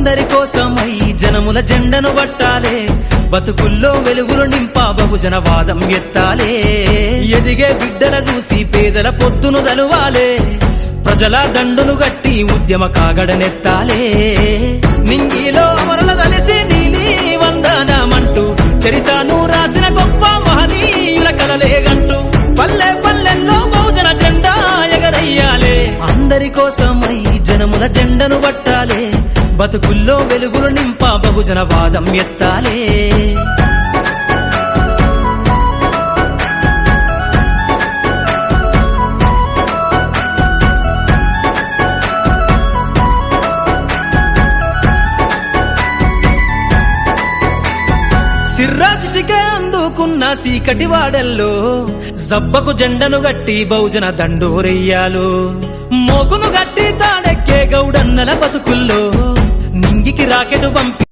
అందరి కోసమై జనముల జెండను పట్టాలే, బతుకుల్లో వెలుగులు నింపా బహుజన వాదం ఎత్తాలే. ఎదిగే బిడ్డల చూసి పేదల పొత్తును దలువాలే, ప్రజల దండును గట్టి ఉద్యమ కాగడనెత్తాలే. నింగిలో అమరుల దలిసి నీలి వందనమంటూ చరితను రాసిన గొప్ప మహనీయుల కలలేగంటూ పల్లె పల్లెల్లో బహుజన జెండా ఎగరయ్యాలే. అందరి కోసమై జనముల జెండను పట్టాలే, బతుకుల్లో వెలుగులు నింపా బహుజన వాదం ఎత్తాలే. సిర్రాసిటికే అందుకున్న సీకటి వాడల్లో జబ్బకు జెండను గట్టి బహుజన దండోరెయ్యాలు. మోగును గట్టి తాడెక్కే గౌడన్నల బతుకుల్లో నింగికి రాకెటు పంపి